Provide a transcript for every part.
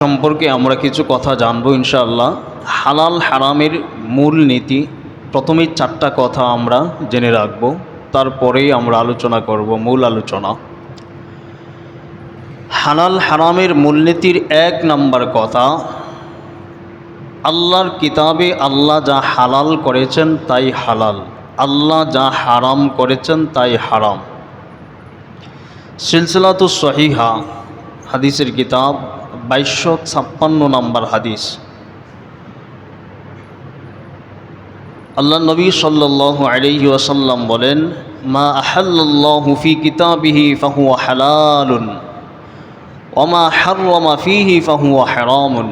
সম্পর্কে আমরা কিছু কথা জানবো ইনশাআল্লাহ। হালাল হারামের মূল নীতি, প্রথমেই 4টা কথা আমরা জেনে রাখব, তারপরেই আমরা আলোচনা করব মূল আলোচনা। হালাল হারামের মূলনীতির 1 নম্বর কথা, আল্লাহর কিতাবে আল্লাহ যা হালাল করেছেন তাই হালাল, আল্লাহ যা হারাম করেছেন তাই হারাম। সিলসিলাতুস সহিহা হাদিসের কিতাব 2256 নম্বর হাদিস। আল্লাহ নবী সাল্লাল্লাহু আলাইহি ওয়াসাল্লাম বলেন, মা আহাল্লাল্লাহু ফি কিতাবিহি ফাহুয়া হালালুন ওয়া মা হাররামা ফিহি ফাহুয়া হারামুন।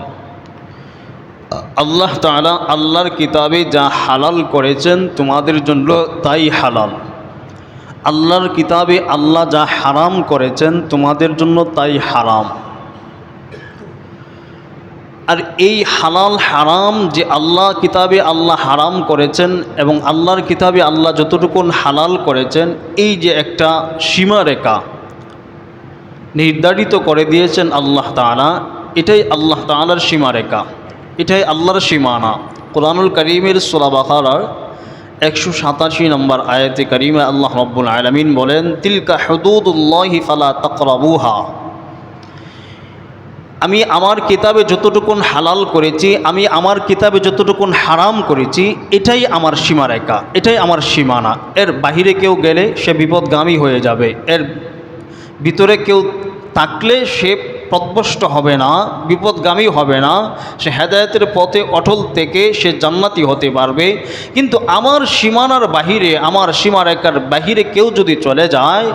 আল্লাহ তাআলা আল্লাহর কিতাবে যা হালাল করেছেন তোমাদের জন্য তাই হালাল, আল্লাহর কিতাবে আল্লাহ যা হারাম করেছেন তোমাদের জন্য তাই হারাম। আর এই হালাল হারাম যে আল্লাহ কিতাবে আল্লাহ হারাম করেছেন এবং আল্লাহর কিতাবে আল্লাহ যতটুকুন হালাল করেছেন, এই যে একটা সীমারেখা নির্ধারিত করে দিয়েছেন আল্লাহ তাআলা, এটাই আল্লাহ তাআলার সীমারেখা, এটাই আল্লাহর সীমানা। কোরআনুল কারীমের সূরা বাকারার 187 নম্বর আয়াতে কারিমে আল্লাহ রাব্বুল আলামিন বলেন, তিলকা হুদুদুল্লাহি ফালা তাকরাবুহা। আমি আমার কিতাবে যতটুকুন হালাল করেছি, আমি আমার কিতাবে যতটুকুন হারাম করেছি, এটাই আমার সীমারেখা, এটাই আমার সীমানা। এর বাহিরে কেউ গেলে সে বিপদগামী হয়ে যাবে, এর ভিতরে কেউ থাকলে সে পথভ্রষ্ট হবে না, বিপদগামী হবে না, সে হেদায়েতের পথে অটল থেকে সে জান্নাতি হতে পারবে। কিন্তু আমার সীমানার বাহিরে, আমার সীমারেখার বাহিরে কেউ যদি চলে যায়,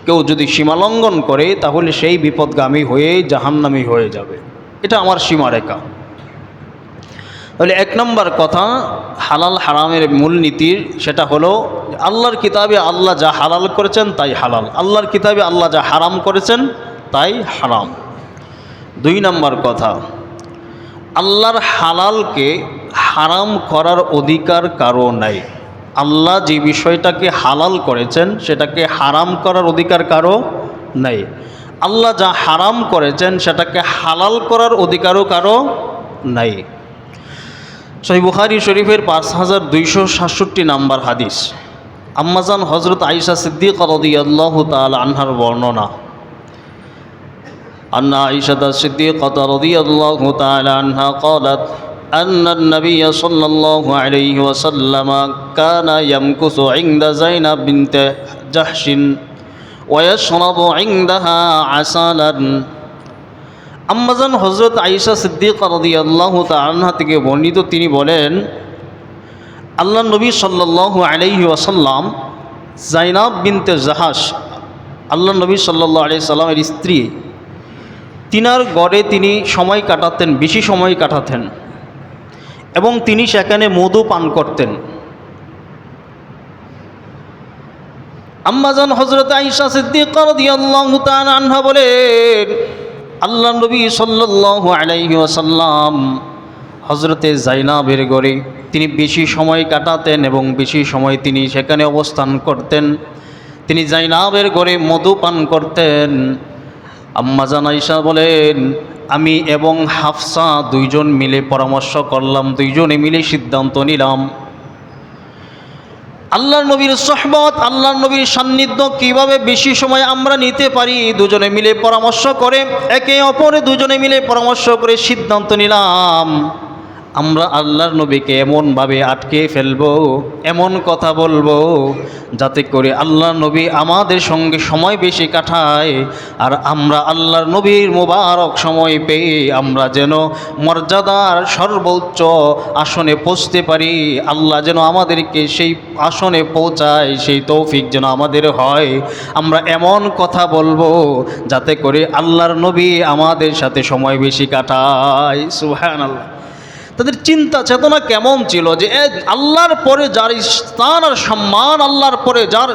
কেউ যদি সীমালঙ্ঘন করে, তাহলে সেই বিপদগামী হয়ে জাহান্নামী হয়ে যাবে। এটা আমার সীমারেখা। তাহলে 1 নম্বর কথা হালাল হারামের মূলনীতির, সেটা হলো আল্লাহর কিতাবে আল্লাহ যা হালাল করেছেন তাই হালাল, আল্লাহর কিতাবে আল্লাহ যা হারাম করেছেন তাই হারাম। 2 নম্বর কথা, আল্লাহর হালালকে হারাম করার অধিকার কারো নাই। আল্লাহ যে বিষয়টাকে হালাল করেছেন সেটাকে হারাম করার অধিকার কারো নাই। আল্লাহ যা হারাম করেছেন সেটাকে হালাল করার অধিকারও কারো নাই। সহিহ বুখারী শরীফের 5267 নম্বর হাদিস, আম্মাজান হযরত আয়েশা সিদ্দিকা রাদিয়াল্লাহু তাআলা আনহার বর্ণনা, আন্না আয়েশা সিদ্দিকা রাদিয়াল্লাহু তাআলা আনহা قالت أن النبي صلى الله عليه وسلم كان يمكث عند زينب بنت جحش ويشرب عندها عسلا। আম্মাজান হযরত আয়েশা সিদ্দিকা রাদিয়াল্লাহু তাআলা আনহা থেকে বর্ণিত, তিনি বলেন, আল্লাহ নবী সাল্লাল্লাহু আলাইহি ওয়াসাল্লাম জাইনাব বিনতে জাহাশ, আল্লাহ নবী সাল্লাল্লাহু আলাইহি সাল্লামের স্ত্রী, তিনার ঘরে তিনি সময় কাটাতেন, বেশি সময় কাটাতেন, এবং তিনি সেখানে মধু পান করতেন। আম্মাজান হযরত আয়েশা সিদ্দিকা রাদিয়াল্লাহু তাআলা আনহা বলেন, আল্লাহ নবী সাল্লাল্লাহু আলাইহি ওয়াসাল্লাম হযরতে জাইনাবের ঘরে তিনি বেশি সময় কাটাতেন এবং বেশি সময় তিনি সেখানে অবস্থান করতেন। তিনি জাইনাবের ঘরে মধু পান করতেন। আম্মাজান আয়েশা বলেন, আমি এবং হাফসা 2 জন মিলে পরামর্শ করলাম, 2 জনে মিলে সিদ্ধান্ত নিলাম, আল্লাহর নবীর সোহবত, আল্লাহর নবীর সান্নিধ্য কিভাবে বেশি সময় আমরা নিতে পারি। 2 জনে মিলে পরামর্শ করে, একে অপরে 2 জনে মিলে পরামর্শ করে সিদ্ধান্ত নিলাম, আমরা আল্লাহর নবীকে এমনভাবে আটকে ফেলবো, এমন কথা বলবো, যাতে করে আল্লাহর নবী আমাদের সঙ্গে সময় বেশি কাটায়, আর আমরা আল্লাহর নবীর মোবারক সময় পেয়ে আমরা যেন মর্যাদার সর্বোচ্চ আসনে পৌঁছতে পারি। আল্লাহ যেন আমাদেরকে সেই আসনে পৌঁছায়, সেই তৌফিক যেন আমাদের হয়। আমরা এমন কথা বলবো যাতে করে আল্লাহর নবী আমাদের সাথে সময় বেশি কাটায়। সুবহানাল্লাহ। তাদের চিন্তা চেতনা কেমন ছিল যে আল্লাহর পরে যার স্থান আর সম্মান, আল্লাহর পরে যার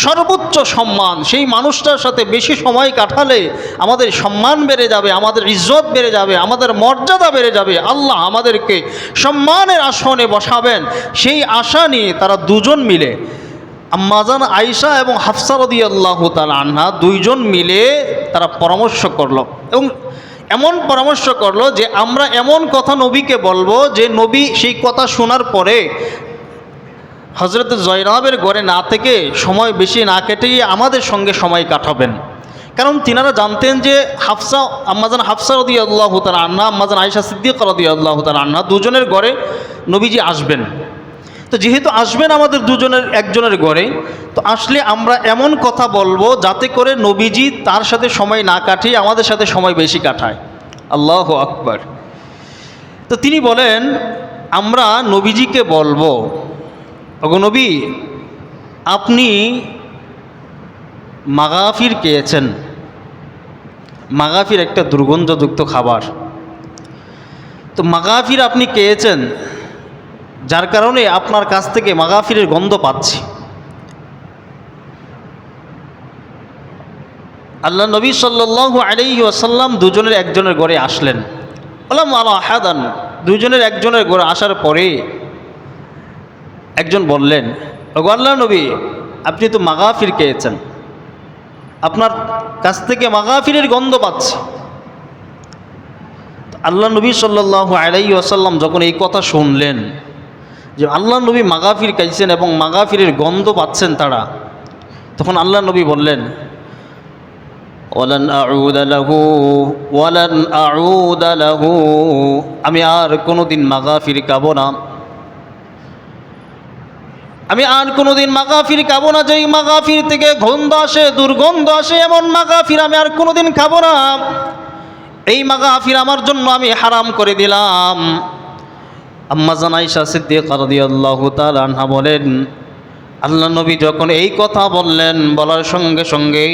সর্বোচ্চ সম্মান, সেই মানুষটার সাথে বেশি সময় কাটালে আমাদের সম্মান বেড়ে যাবে, আমাদের ইজ্জত বেড়ে যাবে, আমাদের মর্যাদা বেড়ে যাবে, আল্লাহ আমাদেরকে সম্মানের আসনে বসাবেন। সেই আশা নিয়ে তারা 2 জন মিলে, আম্মাজান আয়েশা এবং হাফসা রাদিয়াল্লাহু তাআলা আনহা 2 জন মিলে তারা পরামর্শ করল এবং এমন পরামর্শ করলো যে আমরা এমন কথা নবীকে বলবো যে নবী সেই কথা শোনার পরে হজরত জয়নবের ঘরে না থেকে সময় বেশি না কেটেই আমাদের সঙ্গে সময় কাটাবেন। কারণ তিনারা জানতেন যে আম্মাজান হাফসা রাদিয়াল্লাহু তাআলা আনহা, আম্মাজান আয়েশা সিদ্দিকা রাদিয়াল্লাহু তাআলা আনহা দুজনের ঘরে নবীজি আসবেন। তো যেহেতু আসবেন আমাদের একজনের ঘরে, তো আসলে আমরা এমন কথা বলবো যাতে করে নবীজি তার সাথে সময় না কাটিয়ে আমাদের সাথে সময় বেশি কাটায়। আল্লাহু আকবার। তো তিনি বলেন আমরা নবীজিকে বলবো, ওগো নবী, আপনি মাগাফির খেয়েছেন। মাগাফির একটা দুর্গন্ধযুক্ত খাবার। তো মাগাফির আপনি খেয়েছেন, যার কারণে আপনার কাছ থেকে মাগাফিরের গন্ধ পাচ্ছি। আল্লাহ নবী সাল্লাল্লাহু আলাইহি ওয়াসাল্লাম দুজনের একজনের ঘরে আসলেন। বললাম আলা হাদান, দুজনের একজনের ঘরে আসার পরে একজন বললেন, ওগো আল্লাহর নবী, আপনি তো মাগাফির খেয়েছেন, আপনার কাছ থেকে মাগাফিরের গন্ধ পাচ্ছি। আল্লাহ নবী সাল্লাল্লাহু আলাইহি ওয়াসাল্লাম যখন এই কথা শুনলেন যে আল্লাহ নবী মাগাফির খাইছেন এবং মাগাফিরের গন্ধ পাচ্ছেন তারা, তখন আল্লাহ নবী বললেন, ওয়ালান আউদা লাহু ওয়ালান আউদা লাহু, আমি আর কোনোদিন মাগাফির খাবো না, আমি আর কোনোদিন মাগাফির খাবো না। যেই মাগাফির থেকে গন্ধ আসে, দুর্গন্ধ আসে, এমন মাগাফির আমি আর কোনোদিন খাবো না। এই মাগাফির আমার জন্য আমি হারাম করে দিলাম। আম্মাজান আয়েশা সিদ্দিকা রাদিয়াল্লাহু তাআলা আনহা বলেন, আল্লাহ নবী যখন এই কথা বললেন, বলার সঙ্গে সঙ্গে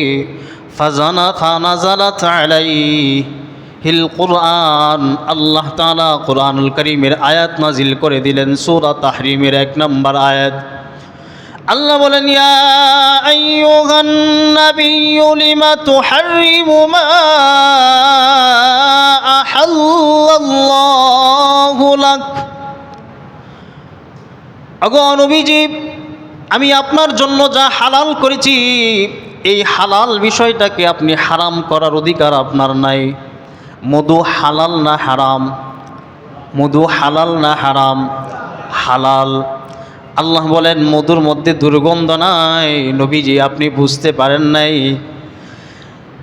ফাজানা ফানাজালাত আলাইহিল কুরআন, আল্লাহ তাআলা কুরআনুল কারীমের আয়াত নাজিল করে দিলেন, সূরা তাহরিমের 1 নম্বর আয়াত। আল্লাহ বলেন, ইয়া আইয়ুহান নাবিয়্যু লিমা তুহাররিমু মা আহাল্লাল্লাহু লাক, আগো নবীজি, আমি আপনার জন্য যা হালাল করেছি এই হালাল বিষয়টাকে আপনি হারাম করার অধিকার আপনার নাই। মধু হালাল না হারাম? মধু হালাল না হারাম? হালাল। আল্লাহ বলেন মধুর মধ্যে দুর্গন্ধ নাই। নবীজি আপনি বুঝতে পারেন নাই,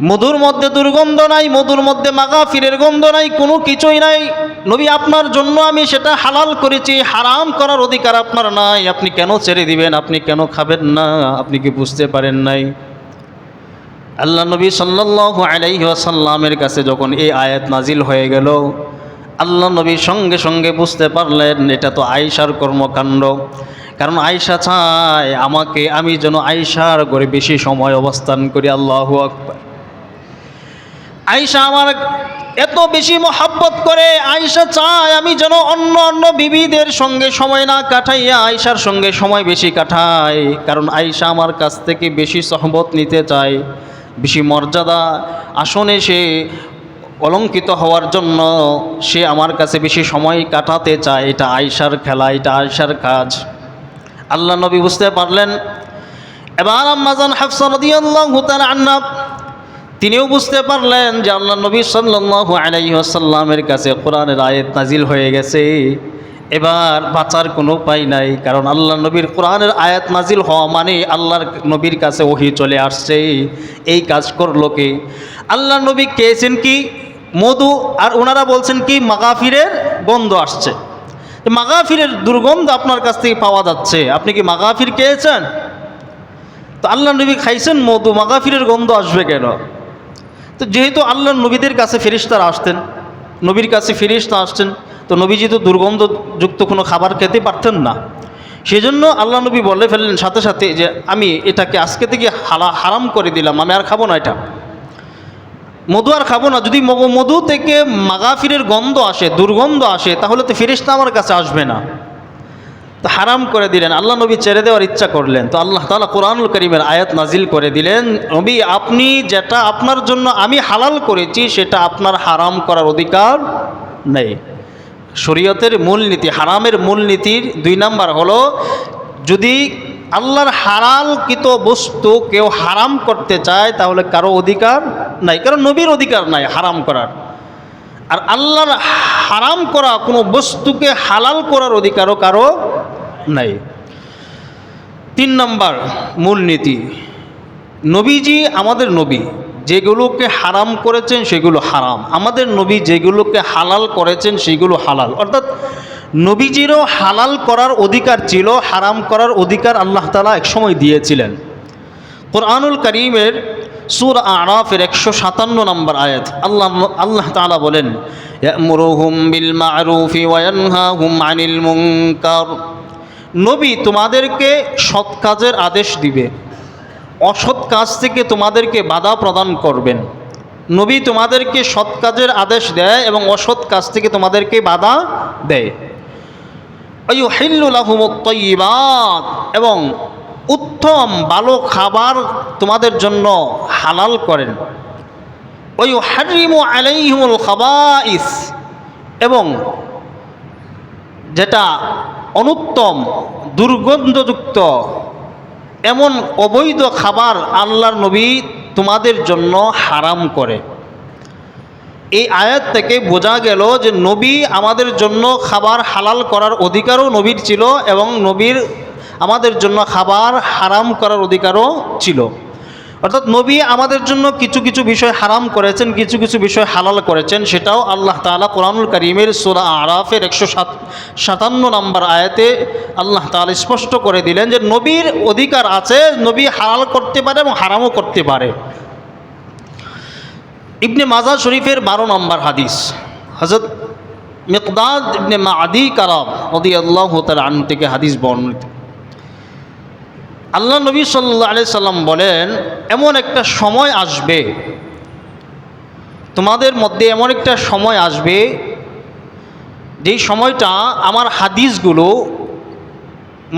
মধুর মধ্যে দুর্গন্ধ নাই, মধুর মধ্যে মাগাফিরের গন্ধ নাই, কোনো কিছুই নাই। নবী আপনার জন্য আমি সেটা হালাল করেছি, হারাম করার অধিকার আপনার নাই। আপনি কেন ছেড়ে দিবেন? আপনি কেন খাবেন না? আপনি কি বুঝতে পারেন নাই? আল্লাহ নবী সাল্লাল্লাহু আলাইহি ওয়াসাল্লামের কাছে যখন এই আয়াত নাজিল হয়ে গেল, আল্লাহ নবী সঙ্গে সঙ্গে বুঝতে পারলেন এটা তো আয়েশার কর্মকাণ্ড। কারণ আয়েশা চায় আমি যেন আয়েশার ঘরে বেশি সময় অবস্থান করি। আল্লাহু আকবার। আয়েশা আমার এত বেশি মহব্বত করে, আয়েশা চায় আমি যেন অন্য অন্য বিবিদের সঙ্গে সময় না কাটাইয়া আয়েশার সঙ্গে সময় বেশি কাটাই। কারণ আয়েশা আমার কাছ থেকে বেশি সহবত নিতে চায়, বেশি মর্যাদা আসনে সে অলঙ্কিত হওয়ার জন্য সে আমার কাছে বেশি সময় কাটাতে চায়। এটা আয়েশার খেলা, এটা আয়েশার কাজ। আল্লাহ নবী বুঝতে পারলেন। এবার আম্মাজান হাফসা রাদিয়াল্লাহু তাআলা আনহা তিনিও বুঝতে পারলেন যে আল্লাহ নবী সাল্লাল্লাহু আলাইহি ওয়াসাল্লামের কাছে কোরআনের আয়াত নাজিল হয়ে গেছে, এবার বাঁচার কোনো উপায় নাই। কারণ আল্লাহ নবীর কোরআনের আয়াত নাজিল হওয়া মানে আল্লাহর নবীর কাছে ওহী চলে আসছে। এই কাজ করলো কে? আল্লাহ নবী খেয়েছেন কি? মধু। আর ওনারা বলছেন কি? মাগাফিরের গন্ধ আসছে। মাগাফিরের দুর্গন্ধ আপনার কাছ থেকে পাওয়া যাচ্ছে, আপনি কি মাগাফির খেয়েছেন? তো আল্লাহ নবী খাইছেন মধু, মাগাফিরের গন্ধ আসবে কেন? তো যেহেতু আল্লাহ নবীদের কাছে ফেরেশতারা আসতেন, নবীর কাছে ফেরেশতা আসতেন, তো নবীজি তো দুর্গন্ধযুক্ত কোনো খাবার খেতে পারতেন না। সেজন্য আল্লাহ নবী বলে ফেললেন সাথে সাথে যে আমি এটাকে আজকে থেকে হারাম করে দিলাম, আমি আর খাবো না, এটা মধু আর খাবো না। যদি মধু থেকে মাগাফিরের গন্ধ আসে, দুর্গন্ধ আসে, তাহলে তো ফেরেশতা আমার কাছে আসবে না। তো হারাম করে দিলেন। আল্লাহ নবী ছেড়ে দেওয়ার ইচ্ছা করলেন, তো আল্লাহ তাআলা কোরআনুল কারীমের আয়াত নাজিল করে দিলেন, নবী আপনি যেটা আপনার জন্য আমি হালাল করেছি সেটা আপনার হারাম করার অধিকার নেই। শরীয়তের মূলনীতি, হারামের মূলনীতির 2 নাম্বার হলো, যদি আল্লাহর হালালকৃত বস্তু কেউ হারাম করতে চায় তাহলে কারো অধিকার নাই, কারণ নবীর অধিকার নাই হারাম করার। আর আল্লাহর হারাম করা কোনো বস্তুকে হালাল করার অধিকারও কারো নাই। 3 নম্বর মূলনীতি, নবীজি আমাদের নবী যেগুলোকে হারাম করেছেন সেগুলো হারাম, আমাদের নবী যেগুলোকে হালাল করেছেন সেগুলো হালাল। অর্থাৎ নবীজিরও হালাল করার অধিকার ছিল, হারাম করার অধিকার আল্লাহ তাআলা একসময় দিয়েছিলেন। কুরআনুল কারীমের সূরা আরাফের 157 নম্বর আয়াত আল্লাহ তাআলা বলেন, ইয়ামুরুহুম বিল মা'রুফি ওয়া ইয়ানহাহুম আনিল মুনকার। নবী তোমাদেরকে সৎ কাজের আদেশ দিবে, অসৎ কাজ থেকে তোমাদেরকে বাধা প্রদান করবেন। নবী তোমাদেরকে সৎ কাজের আদেশ দেয় এবং অসৎ কাজ থেকে তোমাদেরকে বাধা দেয়। ওয়ায়ুহিল্লু লাহুমুত তাইয়্যিবাত, এবং উত্তম ভালো খাবার তোমাদের জন্য হালাল করেন। ওয়ায়ুহাররিমু আলাইহিমুল খাবাইস, এবং যেটা অনুত্তম দুর্গন্ধযুক্ত এমন অবৈধ খাবার আল্লাহর নবী তোমাদের জন্য হারাম করে। এই আয়াত থেকে বোঝা গেল যে নবী আমাদের জন্য খাবার হালাল করার অধিকারও নবীর ছিল এবং নবীর আমাদের জন্য খাবার হারাম করার অধিকারও ছিল। অর্থাৎ নবী আমাদের জন্য কিছু কিছু বিষয় হারাম করেছেন, কিছু কিছু বিষয় হালাল করেছেন। সেটাও আল্লাহ তাআলা কুরআনুল কারীমের সূরা আরাফের 157 নম্বর আয়াতে আল্লাহ তাআলা স্পষ্ট করে দিলেন যে নবীর অধিকার আছে, নবী হালাল করতে পারে এবং হারামও করতে পারে। ইবনে মাজাহ শরীফের 12 নম্বর হাদিস, হযরত মিকদাদ ইবনে মাআদি কারাব রাদিয়াল্লাহু তাআলা আনহু থেকে হাদিস বর্ণিত। আল্লাহ নবী সাল্লাল্লাহু আলাইহি সাল্লাম বলেন, এমন একটা সময় আসবে তোমাদের মধ্যে, এমন একটা সময় আসবে যেই সময়টা আমার হাদিসগুলো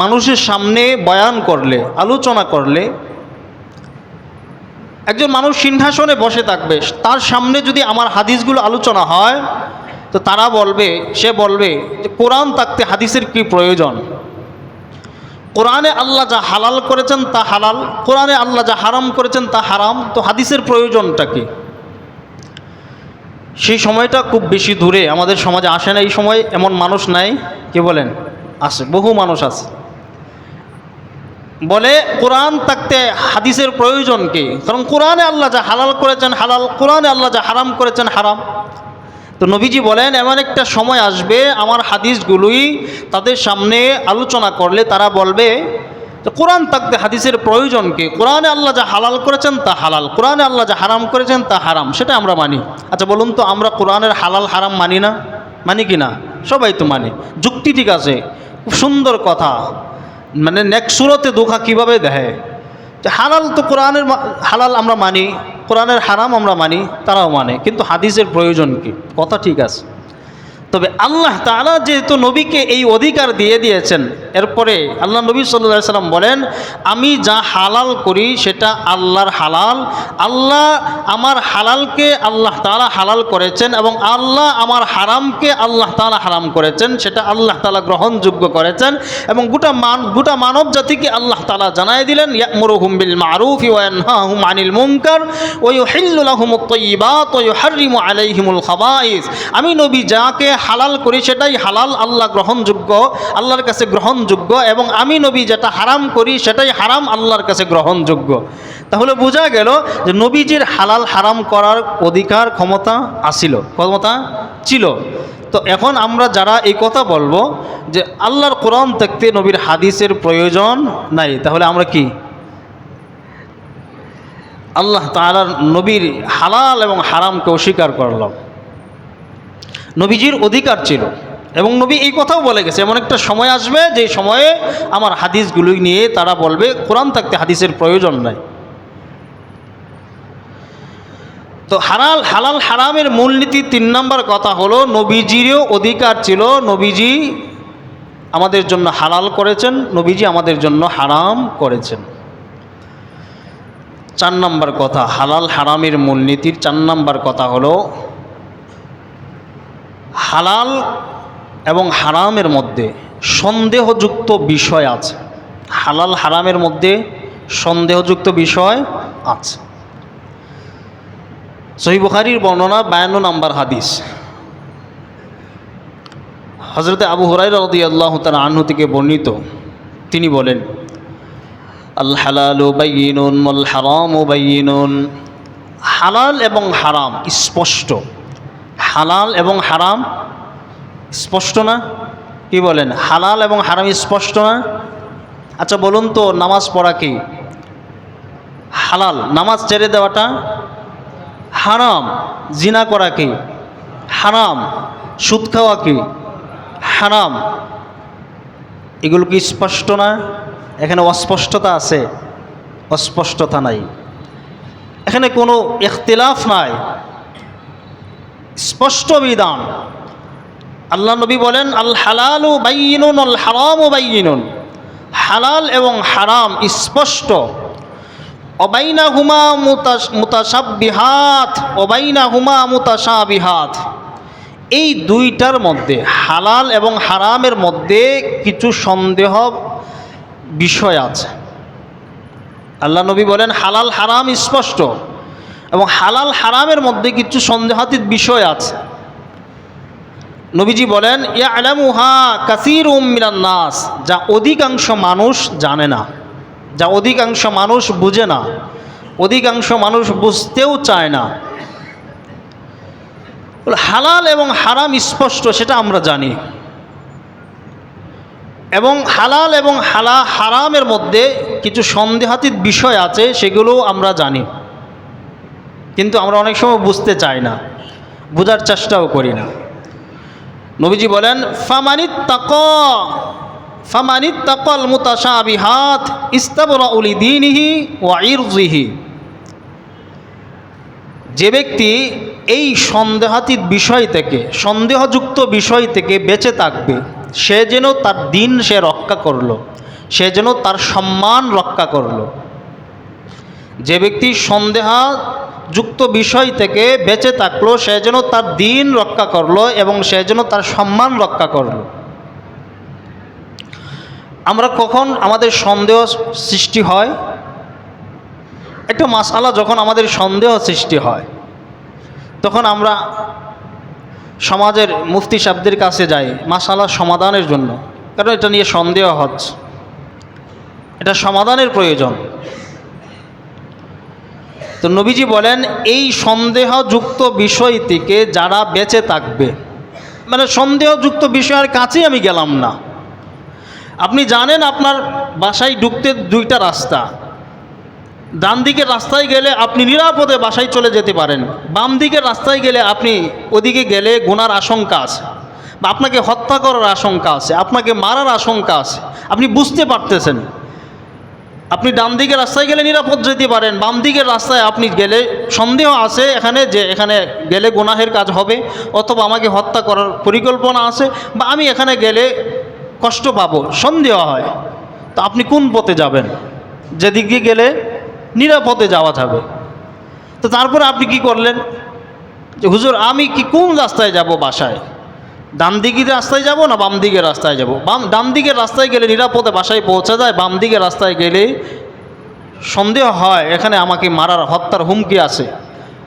মানুষের সামনে বয়ান করলে, আলোচনা করলে, একজন মানুষ সিংহাসনে বসে থাকবে, তার সামনে যদি আমার হাদিসগুলো আলোচনা হয় তো তারা বলবে, সে বলবে যে কোরআন থাকতে হাদিসের কি প্রয়োজন? কোরআনে আল্লাহ যা হালাল করেছেন তা হালাল, কোরআনে আল্লাহ যা হারাম করেছেন তা হারাম, তো হাদিসের প্রয়োজনটা কি? সেই সময়টা খুব বেশি দূরে আমাদের সমাজে আসে না। এই সময় এমন মানুষ নাই, কি বলেন? আছে, বহু মানুষ আছে। বলে কোরআন থাকতে হাদিসের প্রয়োজন কি? কারণ কোরআনে আল্লাহ যা হালাল করেছেন হালাল, কোরআনে আল্লাহ যা হারাম করেছেন হারাম। তো নবীজি বলেন, এমন একটা সময় আসবে আমার হাদিসগুলোই তাদের সামনে আলোচনা করলে তারা বলবে যে কোরআন থাকতে হাদিসের প্রয়োজন কি? কোরআনে আল্লাহ যা হালাল করেছেন তা হালাল, কোরআনে আল্লাহ যা হারাম করেছেন তা হারাম, সেটা আমরা মানি। আচ্ছা বলুন তো, আমরা কোরআনের হালাল হারাম মানি না? মানি কি না? সবাই তো মানি। যুক্তি ঠিক আছে, খুব সুন্দর কথা, মানে নেক্সট সুরতে ধোঁকা কীভাবে দেয় যে হালাল তো কোরআনের হালাল আমরা মানি, কোরআনের হারাম আমরা মানি, তারাও মানে, কিন্তু হাদিসের প্রয়োজন কি? কথা ঠিক আছে। তবে আল্লাহ তাআলা যেহেতু নবীকে এই অধিকার দিয়ে দিয়েছেন, এরপরে আল্লাহ নবী সাল্লাল্লাহু আলাইহি সাল্লাম বলেন, আমি যা হালাল করি সেটা আল্লাহর হালাল, আল্লাহ আমার হালালকে আল্লাহ তাআলা হালাল করেছেন এবং আল্লাহ আমার হারামকে আল্লাহ তাআলা হারাম করেছেন, সেটা আল্লাহ তাআলা গ্রহণযোগ্য করেছেন। এবং গোটা মানব জাতিকে আল্লাহ তাআলা জানাই দিলেন, ইয়ামুরুহুম বিল মা'রুফি ওয়া ইয়ানহাহুম আনিল মুনকার ওয়া ইউহিল্লু লাহুমুত তাইয়্যিবাত ওয়া ইউহাররিমু আলাইহিমুল খাবাইস। আমি নবী যাকে হালাল করি সেটাই হালাল, আল্লাহ গ্রহণযোগ্য, আল্লাহর কাছে গ্রহণযোগ্য, এবং আমি নবী যেটা হারাম করি সেটাই হারাম, আল্লাহর কাছে গ্রহণযোগ্য। তাহলে বোঝা গেল যে নবীজির হালাল হারাম করার অধিকার ক্ষমতা ছিল। তো এখন আমরা যারা এই কথা বলবো যে আল্লাহর কোরআন থাকতে নবীর হাদিসের প্রয়োজন নাই, তাহলে আমরা কি আল্লাহ তাআলার নবীর হালাল এবং হারামকে অস্বীকার করলাম? নবীজির অধিকার ছিল এবং নবী এই কথাও বলে গেছে, এমন একটা সময় আসবে যে সময়ে আমার হাদিসগুলো নিয়ে তারা বলবে কোরআন থাকতে হাদিসের প্রয়োজন নাই। তো হালাল হারামের মূলনীতি 3 নম্বর কথা হলো, নবীজিরও অধিকার ছিল, নবীজি আমাদের জন্য হালাল করেছেন, নবীজি আমাদের জন্য হারাম করেছেন। 4 নম্বর কথা, হালাল হারামের মূলনীতির 4 নম্বর কথা হলো, হালাল এবং হারামের মধ্যে সন্দেহযুক্ত বিষয় আছে। হালাল হারামের মধ্যে সন্দেহযুক্ত বিষয় আছে। সহিহ বুখারীর বর্ণনা 52 নম্বর হাদিস, হযরতে আবু হুরায়রা রাদিয়াল্লাহু তাআলা আনহু থেকে বর্ণিত, তিনি বলেন, আল হালালু বাইয়িনুন ওয়াল হারামু বাইয়িনুন। হালাল এবং হারাম স্পষ্ট। হালাল এবং হারাম স্পষ্ট না? কি বলেন? হালাল এবং হারাম স্পষ্ট না? আচ্ছা বলুন তো, নামাজ পড়া কি হালাল? নামাজ ছেড়ে দেওয়াটা হারাম। জিনা করা কি হারাম। সুদ খাওয়া কি হারাম। এগুলো কি স্পষ্ট না? এখানে অস্পষ্টতা আছে? অস্পষ্টতা নাই, এখানে কোনো ইখতিলাফ নাই, স্পষ্ট বিধান। আল্লাহ নবী বলেন, আল হালালু বাইয়িনুন আল হারামু বাইয়িনুন। হালাল এবং হারাম স্পষ্ট। ওয়াবাইনাহুমা মুতাশাব্বিহাত ওয়াবাইনাহুমা মুতাশাবিহাত। এই দুইটার মধ্যে, হালাল এবং হারামের মধ্যে কিছু সন্দেহ বিষয় আছে। আল্লাহ নবী বলেন হালাল হারাম স্পষ্ট, এবং হালাল হারামের মধ্যে কিছু সন্দেহাতীত বিষয় আছে। নবীজি বলেন, ইয়ালামুহা কাসীরুম মিনান নাস। যা অধিকাংশ মানুষ জানে না, যা অধিকাংশ মানুষ বুঝে না, অধিকাংশ মানুষ বুঝতেও চায় না। হালাল এবং হারাম স্পষ্ট, সেটা আমরা জানি, এবং হালাল এবং হারামের মধ্যে কিছু সন্দেহাতীত বিষয় আছে, সেগুলো আমরা জানি, কিন্তু আমরা অনেক সময় বুঝতে চাই না, বোঝার চেষ্টাও করি না। নবীজি বলেন, ফামানিত্তাকাল মুতাশাবিহাত ইস্তাবরাউ লিদীনিহি ওয়া ইরজিহি। যে ব্যক্তি এই সন্দেহাতীত বিষয় থেকে, সন্দেহযুক্ত বিষয় থেকে বেঁচে থাকবে, সে যেন তার দিন সে রক্ষা করলো, সে যেন তার সম্মান রক্ষা করলো। যে ব্যক্তি সন্দেহযুক্ত বিষয় থেকে বেঁচে থাকলো, সে যেন তার দিন রক্ষা করলো এবং সে যেন তার সম্মান রক্ষা করলো। আমরা কখন আমাদের সন্দেহ সৃষ্টি হয়? একটা মাসআলা যখন আমাদের সন্দেহ সৃষ্টি হয়, তখন আমরা সমাজের মুফতি সাহেবদের কাছে যাই মাসআলার সমাধানের জন্য, কারণ এটা নিয়ে সন্দেহ হচ্ছে, এটা সমাধানের প্রয়োজন। তো নবীজি বলেন, এই সন্দেহযুক্ত বিষয় থেকে যারা বেঁচে থাকবে, মানে সন্দেহযুক্ত বিষয়ের কাছেই আমি গেলাম না। আপনি জানেন আপনার বাসায় ঢুকতে দুইটা রাস্তা, ডান দিকের রাস্তায় গেলে আপনি নিরাপদে বাসায় চলে যেতে পারেন, বাম দিকের রাস্তায় গেলে আপনি ওদিকে গেলে গুনার আশঙ্কা আছে, বা আপনাকে হত্যা করার আশঙ্কা আছে, আপনাকে মারার আশঙ্কা আছে। আপনি বুঝতে পারতেছেন, আপনি ডান দিকের রাস্তায় গেলে নিরাপদ যেতে পারেন, বাম দিকের রাস্তায় আপনি গেলে সন্দেহ আছে এখানে যে এখানে গেলে গুনাহের কাজ হবে, অথবা আমাকে হত্যা করার পরিকল্পনা আছে, বা আমি এখানে গেলে কষ্ট পাবো, সন্দেহ হয়। তো আপনি কোন পথে যাবেন? যেদিকে গেলে নিরাপদে যাওয়া যাবে। তো তারপরে আপনি কি করলেন যে হুজুর আমি কি কোন রাস্তায় যাব বাসায়? ডান দিকের রাস্তায় যাব না বাম দিকের রাস্তায় যাব? ডান দিকের রাস্তায় গেলে নিরাপদে বাসায় পৌঁছা যায়, বাম দিকের রাস্তায় গেলে সন্দেহ হয় এখানে আমাকে মারার হত্যার হুমকি আছে,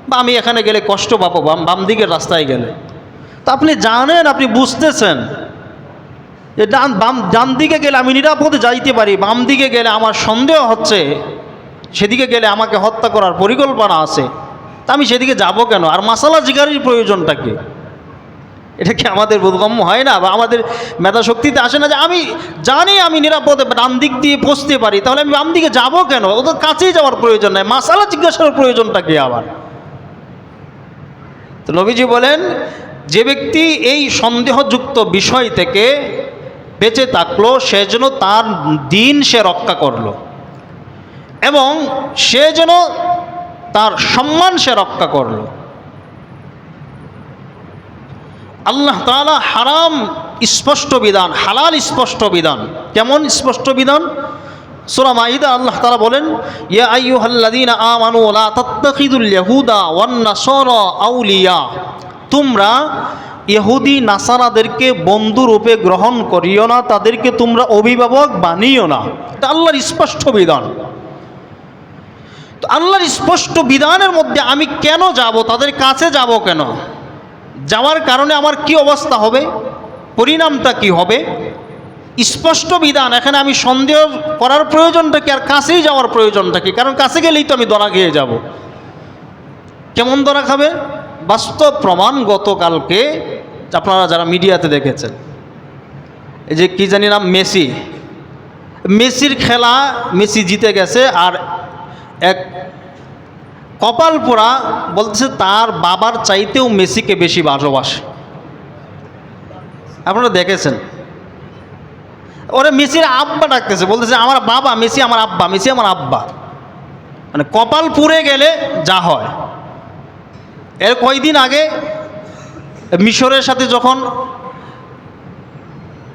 বা আমি এখানে গেলে কষ্ট পাবো বাম দিকের রাস্তায় গেলে। তো আপনি জানেন, আপনি বুঝতেছেন যে ডান দিকে গেলে আমি নিরাপদে যাইতে পারি, বাম দিকে গেলে আমার সন্দেহ হচ্ছে, সেদিকে গেলে আমাকে হত্যা করার পরিকল্পনা আছে, তা আমি সেদিকে যাব কেন? আর মাসালা জিগারির প্রয়োজনটা কি? এটা কি আমাদের বোধগম্য হয় না? বা আমাদের মেধা শক্তিতে আসে না যে আমি জানি আমি নিরাপদে ডান দিক দিয়ে পৌঁছতে পারি, তাহলে আমি বাম দিকে যাব কেন? ওদের কাছেই যাওয়ার প্রয়োজন নেই, মাসালা জিজ্ঞাসার প্রয়োজনটা কি আবার? তো নবীজি বলেন, যে ব্যক্তি এই সন্দেহযুক্ত বিষয় থেকে বেঁচে থাকলো, সে যেন তার দিন সে রক্ষা করলো, এবং সে যেন তার সম্মান সে রক্ষা করল। আল্লাহ তাআলা হারাম স্পষ্ট বিধান, হালাল স্পষ্ট বিধান। কেমন স্পষ্ট বিধান? সূরা মাইদা আল্লাহ তাআলা বলেন, ইয়া আইয়ুহাল্লাযীনা আমানু লা তাত্তাখিযুল ইয়াহুদা ওয়ান নাসারা আউলিয়া। তোমরা ইহুদি নাসারাদেরকে বন্ধুরূপে গ্রহণ করিও না, তাদেরকে তোমরা অভিভাবক বানিও না। এটা আল্লাহর স্পষ্ট বিধান। তো আল্লাহর স্পষ্ট বিধানের মধ্যে আমি কেন যাব? তাদের কাছে যাব কেন? যাওয়ার কারণে আমার কি অবস্থা হবে? পরিণামটা কি হবে? স্পষ্ট বিধান। এখানে আমি সন্দেহ করার প্রয়োজনটা কি, আর কাছেই যাওয়ার প্রয়োজনটা কি? কারণ কাছে গেলেই তো আমি ধরা খেয়ে যাব। কেমন ধরা খাবে? বাস্তব প্রমাণ গতকালকে আপনারা যারা মিডিয়াতে দেখেছেন, এই যে কি জানি নাম, মেসির খেলা, মেসি জিতে গেছে, আর এক কপাল পোড়া বলতেছে তার বাবার চাইতেও মেসিকে বেশি ভালোবাসে। আপনারা দেখেছেন, ওরা মেসির আব্বা ডাকতেছে, বলতেছে আমার বাবা মেসি, আমার আব্বা মেসি, আমার আব্বা। মানে কপাল পুড়ে গেলে যা হয়। এর কয়েকদিন আগে মিশরের সাথে যখন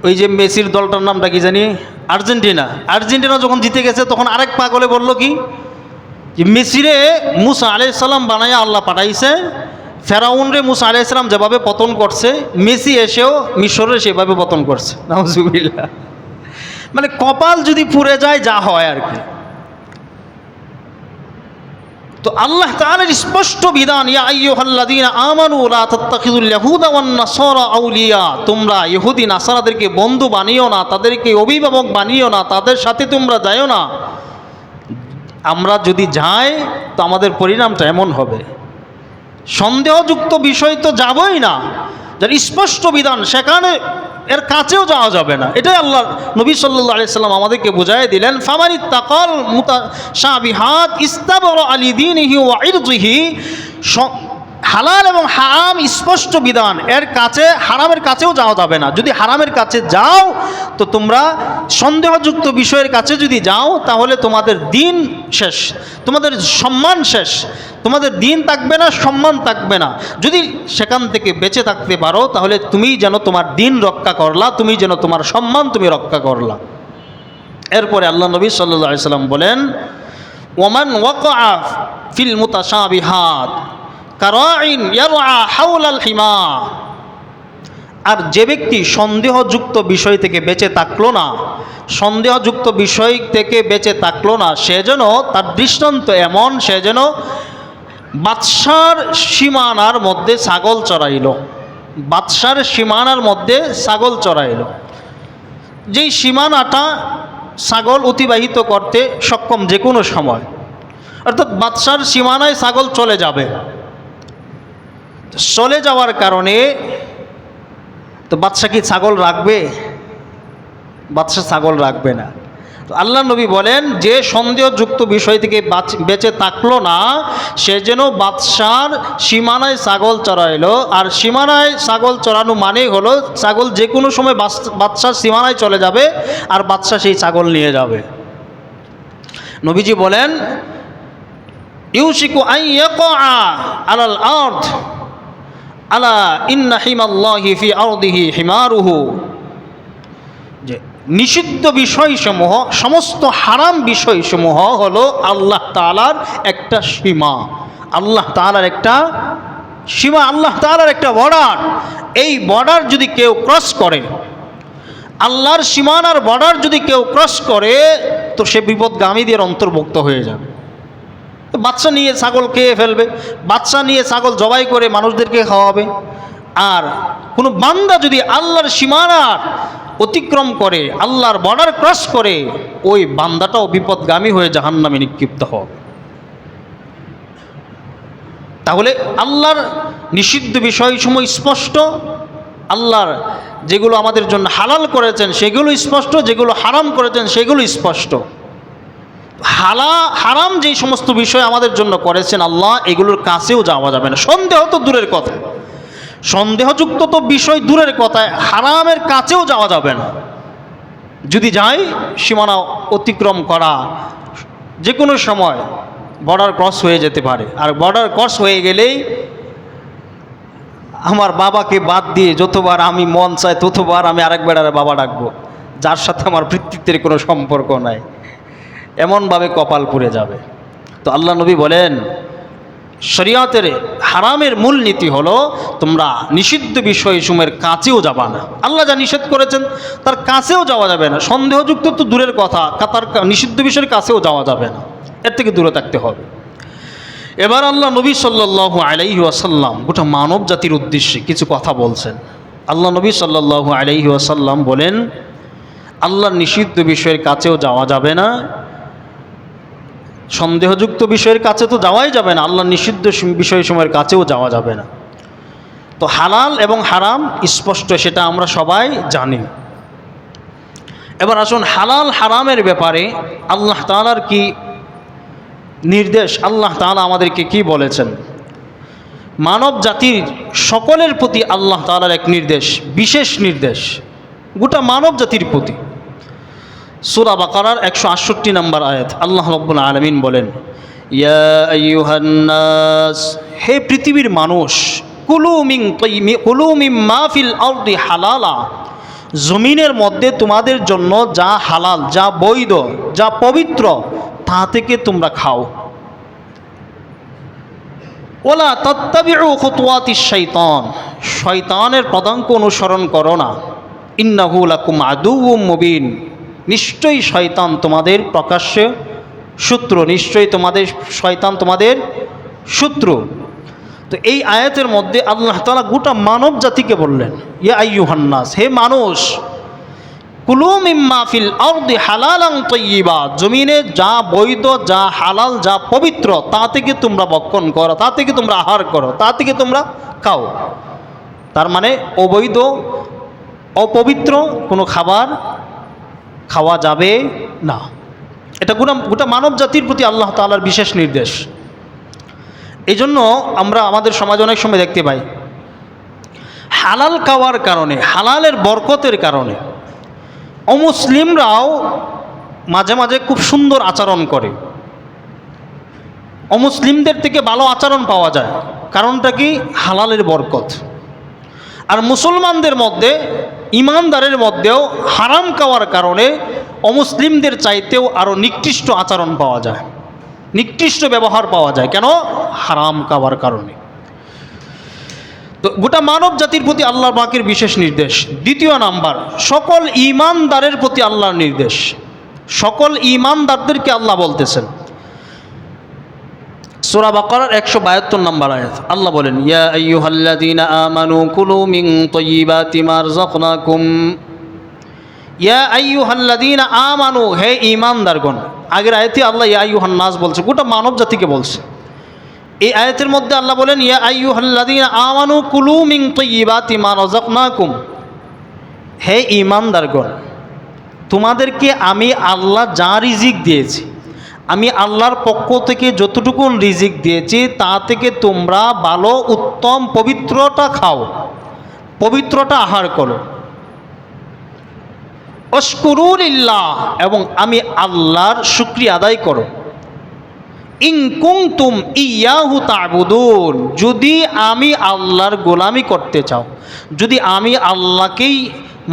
ওই যে মেসির দলটার নামটা কি জানি, আর্জেন্টিনা যখন জিতে গেছে, তখন আরেক পাগলে বলল কি, যে মেসিরে মুসা আলাইহিস সালাম বানাইয়া আল্লাহ পাঠাইছে, ফেরাউনরে মুসা আলাইহিস সালাম যেভাবে পতন করছে, মেসি এসেও মিশরে সেভাবে পতন করছে। নাউজুবিল্লাহ। মানে কপাল যদি পুড়ে যায় যা হয় আর কি। তো আল্লাহ তাআলার স্পষ্ট বিধান, ইয়া আইয়ুহাল্লাযীনা আমানু লা তাত্তাখিযুল ইয়াহুদা ওয়ান নাসারা আউলিয়া, তোমরা ইহুদি নাসারাদেরকে বন্ধু বানিও না, তাদেরকে অভিভাবক বানিও না, তাদের সাথে তোমরা যাইও না। আমরা যদি যাই তো আমাদের পরিণামটা এমন হবে। সন্দেহযুক্ত বিষয় তো যাবই না, যার স্পষ্ট বিধান সেখানে এর কাছেও যাওয়া যাবে না। এটাই আল্লাহ নবী সাল্লাল্লাহু আলাইহি সাল্লাম আমাদেরকে বুঝাই দিলেন, ফামানিত্তাকাল মুতাশাবিহাত ইস্তাবরা লিদীনিহি ওয়া ইরদিহি। হালাল এবং হারাম স্পষ্ট বিধান, এর কাছে হারামের কাছেও যাওয়া যাবে না। যদি হারামের কাছে যাও তো তোমরা সন্দেহযুক্ত বিষয়ের কাছে যদি যাও, তাহলে তোমাদের দিন শেষ, তোমাদের সম্মান শেষ, তোমাদের দিন থাকবে না, সম্মান থাকবে না। যদি সেখান থেকে বেঁচে থাকতে পারো, তাহলে তুমি যেন তোমার দিন রক্ষা করলা, তুমি যেন তোমার সম্মান তুমি রক্ষা করলা। এরপরে আল্লাহ নবী সাল্লাল্লাহু আলাইহি সাল্লাম বলেন, ওমান ওয়াকাআ ফিল মুতাশাবিহাত কারাইন ইয়ারআ হাওলাল হিমা। আর যে ব্যক্তি সন্দেহযুক্ত বিষয় থেকে বেঁচে থাকলো না, সন্দেহযুক্ত বিষয় থেকে বেঁচে থাকলো না, সে যেন, তার দৃষ্টান্ত এমন, সে যেন বাদশার সীমানার মধ্যে ছাগল চড়াইল। বাদশার সীমানার মধ্যে ছাগল চড়াইল। যেই সীমানাটা ছাগল অতিবাহিত করতে সক্ষম যে কোনো সময়, অর্থাৎ বাদশার সীমানায় ছাগল চলে যাবে। চলে যাওয়ার কারণে তো বাদশা কি ছাগল রাখবে? বাদশা ছাগল রাখবে না। তো আল্লাহ নবী বলেন, যে সন্দেহযুক্ত বিষয় থেকে বেঁচে থাকলো না, সে যেন বাদশার সীমানায় ছাগল চড়াইলো। আর সীমানায় ছাগল চড়ানো মানে হলো, ছাগল যে কোনো সময় বাদশার সীমানায় চলে যাবে, আর বাদশা সেই ছাগল নিয়ে যাবে। নবীজি বলেন, ইউশিকু আন ইয়াকা আলাল আরদ আলা ইন্না হিমাল্লাহি ফি আরদিহি হিমারুহু। যে নিষিদ্ধ বিষয়সমূহ, সমস্ত হারাম বিষয়সমূহ হলো আল্লাহ তাআলার একটা সীমা, আল্লাহ তাআলার একটা সীমা, আল্লাহ তাআলার একটা বর্ডার। এই বর্ডার যদি কেউ ক্রস করে, আল্লাহর সীমানার বর্ডার যদি কেউ ক্রস করে, তো সে বিপদগামীদের অন্তর্ভুক্ত হয়ে যাবে। বাচ্চা নিয়ে ছাগল খেয়ে ফেলবে, বাচ্চা নিয়ে ছাগল জবাই করে মানুষদেরকে খাওয়াবে। আর কোনো বান্দা যদি আল্লাহর সীমানার অতিক্রম করে, আল্লাহর বর্ডার ক্রস করে, ওই বান্দাটাও বিপদগামী হয়ে জাহান্নামে নিক্ষিপ্ত হবে। তাহলে আল্লাহর নিষিদ্ধ বিষয়সমূহ স্পষ্ট, আল্লাহর যেগুলো আমাদের জন্য হালাল করেছেন সেগুলো স্পষ্ট, যেগুলো হারাম করেছেন সেগুলো স্পষ্ট। হারাম যেই সমস্ত বিষয় আমাদের জন্য করেছেন আল্লাহ, এগুলোর কাছেও যাওয়া যাবে না। সন্দেহ তো দূরের কথা, সন্দেহযুক্ত তো বিষয় দূরের কথা, হারামের কাছেও যাওয়া যাবে না। যদি যাই, সীমানা অতিক্রম করা যে কোনো সময় বর্ডার ক্রস হয়ে যেতে পারে। আর বর্ডার ক্রস হয়ে গেলেই আমার বাবাকে বাদ দিয়ে যতবার আমি মন চাই ততবার আমি আরেক বেড়ারে বাবা ডাকবো, যার সাথে আমার পিতৃত্বের কোনো সম্পর্ক নাই, এমনভাবে কপাল পুড়ে যাবে। তো আল্লাহ নবী বলেন, শরিয়াতের হারামের মূল নীতি হলো, তোমরা নিষিদ্ধ বিষয়সমূহের কাছেও যাবা না। আল্লাহ যা নিষেধ করেছেন তার কাছেও যাওয়া যাবে না। সন্দেহযুক্ত তো দূরের কথা, তার নিষিদ্ধ বিষয়ের কাছেও যাওয়া যাবে না, এর থেকে দূরে থাকতে হবে। এবার আল্লাহ নবী সাল্লাল্লাহু আলাইহি ওয়াসাল্লাম গোটা মানব জাতির উদ্দেশ্যে কিছু কথা বলছেন। আল্লাহ নবী সাল্লাল্লাহু আলাইহি ওয়াসাল্লাম বলেন, আল্লাহর নিষিদ্ধ বিষয়ের কাছেও যাওয়া যাবে না, সন্দেহযুক্ত বিষয়ের কাছে তো যাওয়াই যাবে না, আল্লাহর নিষিদ্ধ বিষয়সমূহের কাছেও যাওয়া যাবে না। তো হালাল এবং হারাম স্পষ্ট, সেটা আমরা সবাই জানি। এবার আসুন হালাল হারামের ব্যাপারে আল্লাহ তাআলার কি নির্দেশ, আল্লাহ তাআলা আমাদেরকে কি বলেছেন। মানব জাতির সকলের প্রতি আল্লাহ তাআলার এক নির্দেশ, বিশেষ নির্দেশ গোটা মানব জাতির প্রতি। সূরা বাকারার 168 নম্বর আয়াত, আল্লাহ রাব্বুল আলামিন বলেন, ইয়া আইয়ুহান নাস, হে পৃথিবীর মানুষ, কুলু মিম্মা ফিল আরদি হালালা, জমিনের মধ্যে তোমাদের জন্য যা হালাল, যা বৈধ, যা পবিত্র, তা থেকে তোমরা খাও। ওয়ালা তাত্তাবিউ খুতুওয়াতিশ শাইতান, শয়তানের পদাঙ্ক অনুসরণ করো না। ইন্নাহু লাকুম আদুউম মুবিন, নিশ্চয়ই শয়তান তোমাদের প্রকাশ্য শত্রু, নিশ্চয়ই শয়তান তোমাদের শত্রু। তো এই আয়াতের মধ্যে আল্লাহ তাআলা গোটা মানব জাতিকে বললেন, ইয়া আইয়ুহান নাস, হে মানুষ, কুলু মিম্মা ফিল আরদি হালালান তাইয়্যিবা, জমিনে যা বৈধ, যা হালাল, যা পবিত্র, তা থেকে তোমরা ভক্ষণ করো, তা থেকে তোমরা আহার করো, তা থেকে তোমরা খাও। তার মানে অবৈধ, অপবিত্র কোনো খাবার খাওয়া যাবে না। এটা গোটা মানব জাতির প্রতি আল্লাহ তাআলার বিশেষ নির্দেশ। এই জন্য আমরা আমাদের সমাজে অনেক সময় দেখতে পাই, হালাল খাওয়ার কারণে, হালালের বরকতের কারণে অমুসলিমরাও মাঝে মাঝে খুব সুন্দর আচরণ করে, অমুসলিমদের থেকে ভালো আচরণ পাওয়া যায়। কারণটা কি? হালালের বরকত। আর মুসলমানদের মধ্যে, ইমানদারের মধ্যেও হারাম খাওয়ার কারণে অমুসলিমদের চাইতেও আরও নিকৃষ্ট আচরণ পাওয়া যায়, নিকৃষ্ট ব্যবহার পাওয়া যায়। কেন? হারাম খাওয়ার কারণে। তো গোটা মানব জাতির প্রতি আল্লাহর পাকের বিশেষ নির্দেশ। দ্বিতীয় নাম্বার, সকল ঈমানদারের প্রতি আল্লাহর নির্দেশ। সকল ঈমানদারদেরকে আল্লাহ বলতেছেন, সূরা বাকারার 172 নম্বর আয়াত, আল্লাহ বলেন, ইয়া আইয়ুহাল্লাযীনা আমানু কুলু মিন তাইয়্যিবাতি মা রাযাকনাকুম। ইয়া আইয়ুহাল্লাযীনা আমানু, হে ঈমানদারগণ। আগের আয়াতে আল্লাহ ইয়া আইয়ুহান নাস বলছে, গোটা মানব জাতিকে বলছে। এই আয়াতের মধ্যে আল্লাহ বলেন, ইয়া আইয়ুহাল্লাযীনা আমানু কুলু মিন তাইয়্যিবাতি মা রাযাকনাকুম, হে ঈমানদারগণ, তোমাদেরকে আমি আল্লাহ যা রিজিক দিয়েছি, আমি আল্লাহর পক্ষ থেকে যতটুকু রিজিক দিয়েছি, তা থেকে তোমরা ভালো, উত্তম, পবিত্রটা খাও, পবিত্রটা আহার করো। ওয়াশকুরু লিল্লাহ, এবং আমি আল্লাহর শুকরিয়া আদায় করো। ইন কুনতুম ইয়াহু তা'বুদুন, যদি আমি আল্লাহর গোলামি করতে চাও, যদি আমি আল্লাহকেই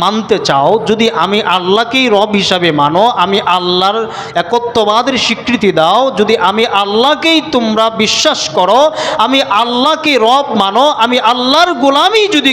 মানতে চাও, যদি আমি আল্লাহকেই রব হিসাবে মানো, আমি আল্লাহর একত্ববাদের স্বীকৃতি দাও, যদি আমি আল্লাহকেই তোমরা বিশ্বাস করো, আমি আল্লাহকে রব মানো, আমি আল্লাহর গোলামি যদি